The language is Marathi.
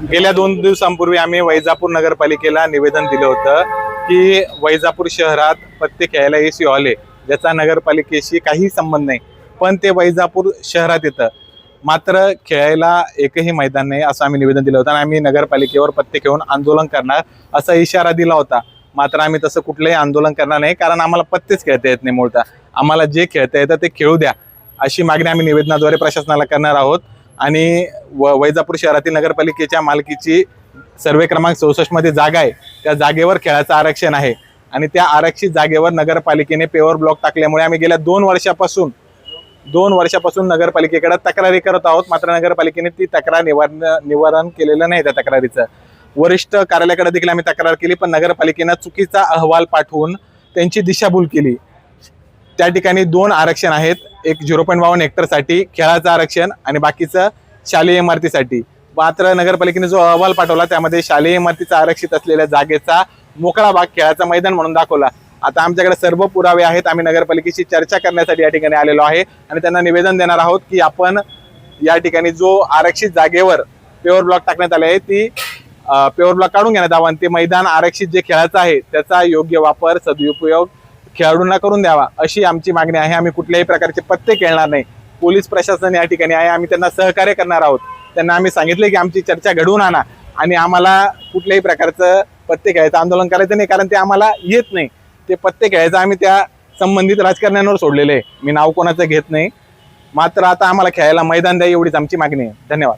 गेल्या 2 दिवसांपूर्वी आम्ही वैजापूर नगरपालिकेला निवेदन दिलं होतं की वैजापूर शहरात पत्ते खेळायला एसी हॉल आहे, ज्याचा नगरपालिकेशी काही संबंध नाही, पण ते वैजापूर शहरात येतं, मात्र खेळायला एकही मैदान नाही असं आम्ही निवेदन दिलं होतं आणि आम्ही नगरपालिकेवर पत्ते खेळून आंदोलन करणार असा इशारा दिला होता. मात्र आम्ही तसं कुठलंही आंदोलन करणार नाही, कारण आम्हाला पत्तेच खेळता येत नाही. मूळतः आम्हाला जे खेळता येतं ते खेळू द्या अशी मागणी आम्ही निवेदनाद्वारे प्रशासनाला करणार आहोत. आणि वैजापूर शहरातील नगरपालिकेच्या मालकीची सर्वे क्रमांक 64 मध्ये जागा आहे, त्या जागेवर खेळाचं आरक्षण आहे आणि त्या आरक्षित जागेवर नगरपालिकेने पेवर ब्लॉक टाकल्यामुळे आम्ही गेल्या 2 वर्षापासून नगरपालिकेकडे तक्रारी करत आहोत. मात्र नगरपालिकेने ती तक्रार निवारण केलेलं नाही. त्या तक्रारीचं वरिष्ठ कार्यालयाकडे देखील आम्ही तक्रार केली, पण नगरपालिकेनं चुकीचा अहवाल पाठवून त्यांची दिशाभूल केली. त्या ठिकाणी 2 आरक्षण आहेत, एक 0.52 हेक्टरसाठी खेळाचं आरक्षण आणि बाकीचं शालेय इमारतीसाठी. मात्र नगरपालिकेने जो अहवाल पाठवला त्यामध्ये शालेय इमारतीचा आरक्षित असलेल्या जागेचा मोकळा भाग खेळाचा मैदान म्हणून दाखवला. आता आमच्याकडे सर्व पुरावे आहेत, आम्ही नगरपालिकेशी चर्चा करण्यासाठी या ठिकाणी आलेलो आहे आणि त्यांना निवेदन देणार आहोत की आपण या ठिकाणी जो आरक्षित जागेवर पेवर ब्लॉक टाकण्यात आले आहे ती पेवर ब्लॉक काढून घेण्यात यावं आणि ते मैदान आरक्षित जे खेळाचं आहे त्याचा योग्य वापर सदुपयोग खेळाडूंना करून द्यावा अशी आमची मागणी आहे. आम्ही कुठल्याही प्रकारचे पत्ते खेळणार नाही. पोलीस प्रशासन या ठिकाणी आहे, आम्ही त्यांना सहकार्य करणार आहोत. त्यांना आम्ही सांगितले की आमची चर्चा घडवून आणा आणि आम्हाला कुठल्याही प्रकारचं पत्ते खेळायचं आंदोलन करायचं नाही, कारण ते आम्हाला येत नाही. ते पत्ते खेळायचं आम्ही त्या संबंधित राजकारण्यांवर सोडलेले आहे. मी नाव कोणाचं घेत नाही. मात्र आता आम्हाला खेळायला मैदान द्या एवढीच आमची मागणी आहे. धन्यवाद.